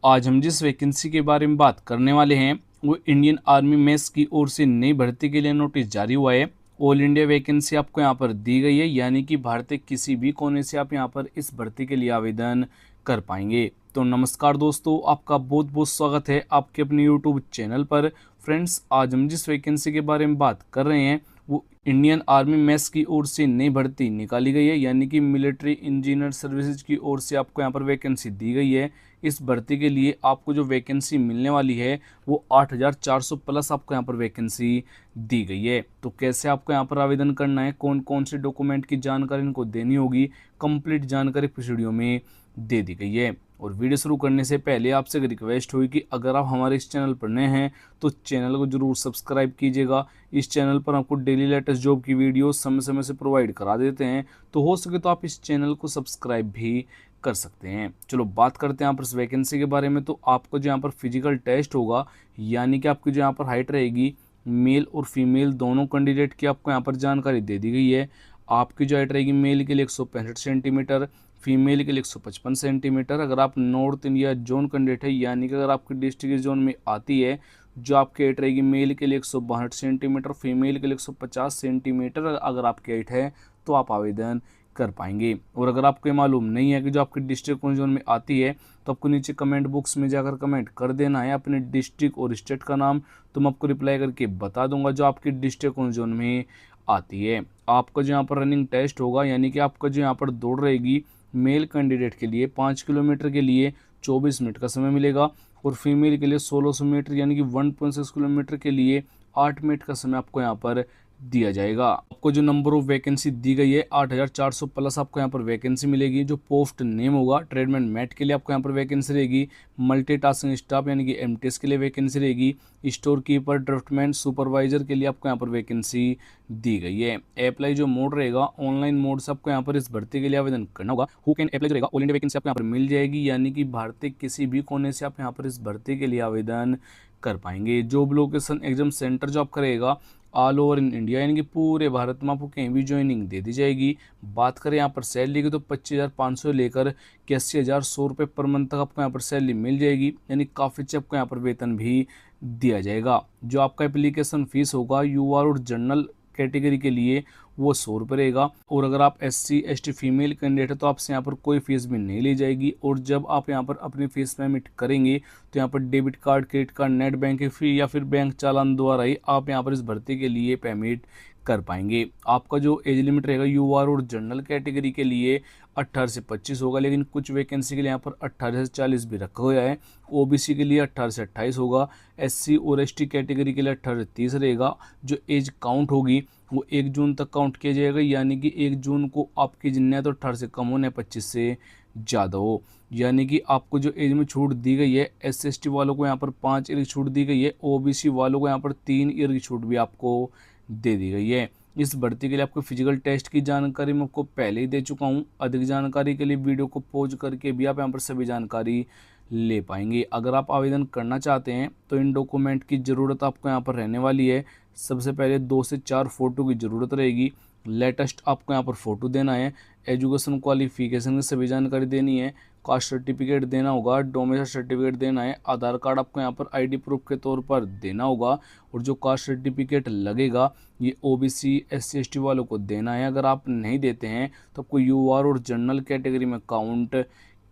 आज हम जिस वैकेंसी के बारे में बात करने वाले हैं वो इंडियन आर्मी मेंस की ओर से नई भर्ती के लिए नोटिस जारी हुआ है। ऑल इंडिया वैकेंसी आपको यहाँ पर दी गई है, यानी कि भारत के किसी भी कोने से आप यहाँ पर इस भर्ती के लिए आवेदन कर पाएंगे। तो नमस्कार दोस्तों, आपका बहुत बहुत स्वागत है आपके अपने यूट्यूब चैनल पर। फ्रेंड्स, आज हम जिस वैकेंसी के बारे में बात कर रहे हैं वो इंडियन आर्मी मेंस की ओर से नई भर्ती निकाली गई है, यानी कि मिलिट्री इंजीनियर सर्विसेज की ओर से आपको यहाँ पर वैकेंसी दी गई है। इस भर्ती के लिए आपको जो वैकेंसी मिलने वाली है वो 8,400 प्लस आपको यहाँ पर वैकेंसी दी गई है। तो कैसे आपको यहाँ पर आवेदन करना है, कौन कौन से डॉक्यूमेंट की जानकारी इनको देनी होगी, कंप्लीट जानकारी इस वीडियो में दे दी गई है। और वीडियो शुरू करने से पहले आपसे एक रिक्वेस्ट हुई कि अगर आप हमारे इस चैनल पर नए हैं तो चैनल को जरूर सब्सक्राइब कीजिएगा। इस चैनल पर आपको डेली लेटेस्ट जॉब की वीडियो समय समय से प्रोवाइड करा देते हैं, तो हो सके तो आप इस चैनल को सब्सक्राइब भी कर सकते हैं। चलो बात करते हैं यहाँ पर इस वैकेंसी के बारे में। तो आपको जो यहाँ पर फिजिकल टेस्ट होगा, यानी कि आपकी जो यहाँ पर हाइट रहेगी, मेल और फीमेल दोनों कैंडिडेट की आपको यहाँ पर जानकारी दे दी गई है। आपकी जो हाइट रहेगी मेल के लिए 165 सेंटीमीटर, फीमेल के लिए 155 सेंटीमीटर। अगर आप नॉर्थ इंडिया जोन कैंडिडेट है, यानी कि अगर आपकी डिस्ट्रिक्ट जोन में आती है, जो आपकी हाइट रहेगी मेल के लिए 162 सेंटीमीटर, फीमेल के लिए 150 सेंटीमीटर अगर आपकी हाइट है तो आप आवेदन कर पाएंगे। और अगर आपको ये मालूम नहीं है कि जो आपकी डिस्ट्रिक्ट कौन जोन में आती है, तो आपको नीचे कमेंट बॉक्स में जाकर कमेंट कर देना है अपने डिस्ट्रिक्ट और स्टेट का नाम, तो मैं आपको रिप्लाई करके बता दूंगा जो आपकी डिस्ट्रिक्ट कौन जोन में आती है। आपका जो यहाँ पर रनिंग टेस्ट होगा, यानी कि आपका जो यहाँ पर दौड़ रहेगी मेल कैंडिडेट के लिए 5 किलोमीटर के लिए 24 मिनट का समय मिलेगा, और फीमेल के लिए 1600 मीटर यानी कि 1.6 किलोमीटर के लिए 8 मिनट का समय आपको यहाँ पर दिया जाएगा। आपको जो नंबर ऑफ वैकेंसी दी गई है 8,400 प्लस आपको यहाँ पर वैकेंसी मिलेगी। जो पोस्ट नेम होगा ट्रेडमैन मैट के लिए आपको यहाँ पर वैकेंसी रहेगी, मल्टीटास्किंग स्टाफ यानी कि एमटीएस के लिए वैकेंसी रहेगी, स्टोर कीपर ड्राफ्टमैन सुपरवाइजर के लिए आपको यहाँ पर वैकेंसी दी गई है। अप्लाई जो मोड रहेगा ऑनलाइन मोड से आपको यहाँ पर इस भर्ती के लिए आवेदन करना होगा। हु कैन अप्लाई जो रहेगा ऑल इंडिया वैकेंसी आपको यहाँ पर मिल जाएगी, यानी कि भारत के किसी भी कोने से आप यहाँ पर इस भर्ती के लिए आवेदन कर पाएंगे। जॉब लोकेशन एग्जाम सेंटर जो आपका रहेगा ऑल ओवर इन इंडिया, यानी कि पूरे भारत में आपको कहीं भी ज्वाइनिंग दे दी जाएगी। बात करें यहाँ पर सैलरी की तो 25,500 लेकर 81,100 रुपये पर मंथ तक आपको यहाँ पर सैलरी मिल जाएगी, यानी काफ़ी अच्छे आपको यहाँ पर वेतन भी दिया जाएगा। जो आपका एप्लीकेशन फीस होगा यूआर और जनरल कैटेगरी के लिए वो 100 रुपये रहेगा, और अगर आप SC ST फीमेल कैंडिडेट है तो आपसे यहाँ पर कोई फीस भी नहीं ली जाएगी। और जब आप यहाँ पर अपनी फीस पेमेंट करेंगे तो यहाँ पर debit card, credit card, net banking fee या फिर बैंक चालान द्वारा ही आप यहाँ पर इस भर्ती के लिए पेमेंट कर पाएंगे। आपका जो एज लिमिट रहेगा यूआर और जनरल कैटेगरी के लिए 18 से 25 होगा, लेकिन कुछ वैकेंसी के लिए यहाँ पर 18 से 40 भी रखा गया है। ओबीसी के लिए 18 से 28 होगा, SC और ST कैटेगरी के लिए 18 से 30 रहेगा। जो एज काउंट होगी वो 1 जून तक काउंट किया जाएगा, यानी कि 1 जून को आपकी जिन्ना तो 18 से कम हो न 25 से ज़्यादा हो। यानी कि आपको जो एज में छूट दी गई है, SC ST वालों को यहाँ पर 5 ईयर की छूट दी गई है, ओबीसी वालों को यहाँ पर 3 ईयर की छूट भी आपको दे दी गई है। इस भर्ती के लिए आपको फिजिकल टेस्ट की जानकारी मैं आपको पहले ही दे चुका हूँ। अधिक जानकारी के लिए वीडियो को पॉज करके भी आप यहाँ पर सभी जानकारी ले पाएंगे। अगर आप आवेदन करना चाहते हैं तो इन डॉक्यूमेंट की ज़रूरत आपको यहाँ पर रहने वाली है। सबसे पहले 2 से 4 फोटो की ज़रूरत रहेगी। लेटेस्ट आपको यहाँ पर फ़ोटो देना है, एजुकेशन क्वालिफिकेशन की सभी जानकारी देनी है, कास्ट सर्टिफिकेट देना होगा, डोमिसाइल सर्टिफिकेट देना है, आधार कार्ड आपको यहाँ पर आईडी प्रूफ के तौर पर देना होगा। और जो कास्ट सर्टिफिकेट लगेगा ये ओबीसी SC ST वालों को देना है। अगर आप नहीं देते हैं तो आपको यूआर और जनरल कैटेगरी में काउंट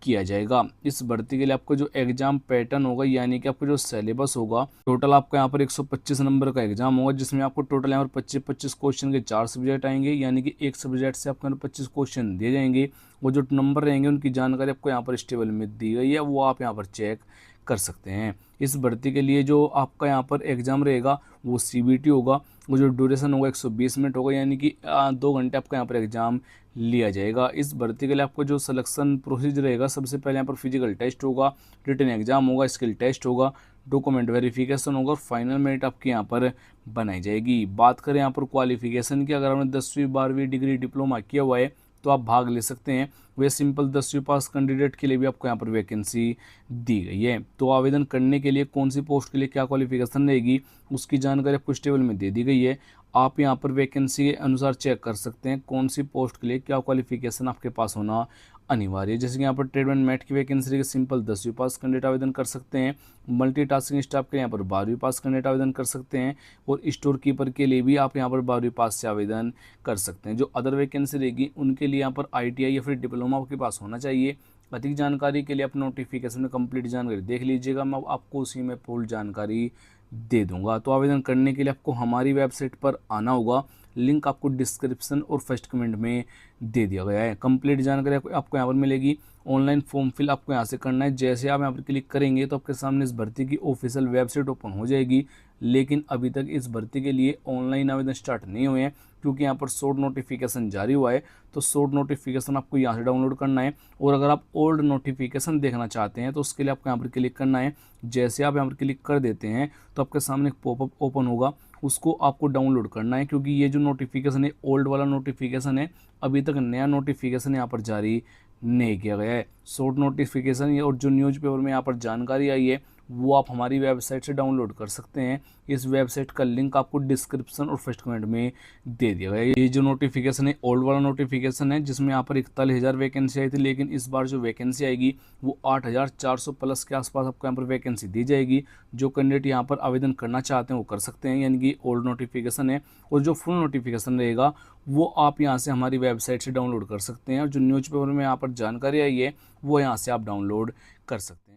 किया जाएगा। इस भर्ती के लिए आपको जो एग्जाम पैटर्न होगा, यानी कि आपको जो सिलेबस होगा, टोटल आपको यहाँ पर 125 नंबर का एग्जाम होगा, जिसमें आपको टोटल यहाँ पर 25-25 क्वेश्चन के 4 सब्जेक्ट आएंगे, यानी कि एक सब्जेक्ट से आपको 25 क्वेश्चन दिए जाएंगे। वो जो नंबर रहेंगे उनकी जानकारी आपको यहाँ पर इस टेबल में दी गई है, वो आप यहाँ पर चेक कर सकते हैं। इस भर्ती के लिए जो आपका यहाँ पर एग्ज़ाम रहेगा वो CBT होगा। वो जो ड्यूरेशन होगा 120 मिनट होगा, यानी कि 2 घंटे आपका यहाँ पर एग्ज़ाम लिया जाएगा। इस भर्ती के लिए आपको जो सिलेक्शन प्रोसीजर रहेगा, सबसे पहले यहाँ पर फिजिकल टेस्ट होगा, रिटन एग्जाम होगा, स्किल टेस्ट होगा, डॉक्यूमेंट वेरिफिकेशन होगा, और फाइनल मेरिट आपकी यहाँ पर बनाई जाएगी। बात करें यहाँ पर क्वालिफिकेशन की, अगर आपने 10वीं 12वीं डिग्री डिप्लोमा किया हुआ है तो आप भाग ले सकते हैं। वे सिंपल 10वीं पास कैंडिडेट के लिए भी आपको यहाँ पर वैकेंसी दी गई है। तो आवेदन करने के लिए कौन सी पोस्ट के लिए क्या क्वालिफिकेशन रहेगी उसकी जानकारी आपको इस टेबल में दे दी गई है। आप यहाँ पर वैकेंसी के अनुसार चेक कर सकते हैं कौन सी पोस्ट के लिए क्या क्वालिफिकेशन आपके पास होना अनिवार्य है। जैसे कि यहाँ पर ट्रेडमैन मैट की वैकेंसी के सिंपल 10वीं पास कैंडिडेट आवेदन कर सकते हैं। मल्टीटास्किंग स्टाफ के लिए यहाँ पर 12वीं पास कैंडिडेट आवेदन कर सकते हैं। और स्टोर कीपर के लिए भी आप यहाँ पर 12वीं पास से आवेदन कर सकते हैं। जो अदर वैकेंसी रहेगी उनके लिए यहाँ पर ITI या फिर डिप्लोमा आपके पास होना चाहिए। अधिक जानकारी के लिए आप नोटिफिकेशन में कंप्लीट जानकारी देख लीजिएगा, मैं आपको उसी में फुल जानकारी दे दूंगा। तो आवेदन करने के लिए आपको हमारी वेबसाइट पर आना होगा, लिंक आपको डिस्क्रिप्शन और फर्स्ट कमेंट में दे दिया गया है। कंप्लीट जानकारी आपको यहाँ पर मिलेगी। ऑनलाइन फॉर्म फिल आपको यहाँ से करना है। जैसे आप यहाँ पर क्लिक करेंगे तो आपके सामने इस भर्ती की ऑफिशियल वेबसाइट ओपन हो जाएगी, लेकिन अभी तक इस भर्ती के लिए ऑनलाइन आवेदन स्टार्ट नहीं हुए हैं, क्योंकि यहाँ पर शॉर्ट नोटिफिकेशन जारी हुआ है। तो शॉर्ट नोटिफिकेशन आपको यहाँ से डाउनलोड करना है। और अगर आप ओल्ड नोटिफिकेशन देखना चाहते हैं तो उसके लिए आपको यहाँ पर क्लिक करना है। जैसे आप यहाँ पर क्लिक कर देते हैं तो आपके सामने एक पॉपअप ओपन होगा, उसको आपको डाउनलोड करना है, क्योंकि ये जो नोटिफिकेशन है ओल्ड वाला नोटिफिकेशन है, अभी तक नया नोटिफिकेशन यहाँ पर जारी नहीं किया गया है। शॉर्ट नोटिफिकेशन और जो न्यूज़पेपर में यहाँ पर जानकारी आई है वो आप हमारी वेबसाइट से डाउनलोड कर सकते हैं। इस वेबसाइट का लिंक आपको डिस्क्रिप्शन और फर्स्ट कमेंट में दे दिया गया है। ये जो नोटिफिकेशन है ओल्ड वाला नोटिफिकेशन है, जिसमें यहाँ पर 41,000 वैकेंसी आई थी, लेकिन इस बार जो वैकेंसी आएगी वो 8,400 प्लस के आसपास आपको यहाँ पर वैकेंसी दी जाएगी। जो कैंडिडेट यहाँ पर आवेदन करना चाहते हैं वो कर सकते हैं, यानी कि ओल्ड नोटिफिकेशन है। और जो फुल नोटिफिकेशन रहेगा वो आप यहाँ से हमारी वेबसाइट से डाउनलोड कर सकते हैं। और जो न्यूज़पेपर में यहाँ पर जानकारी आई है वो यहाँ से आप डाउनलोड कर सकते हैं।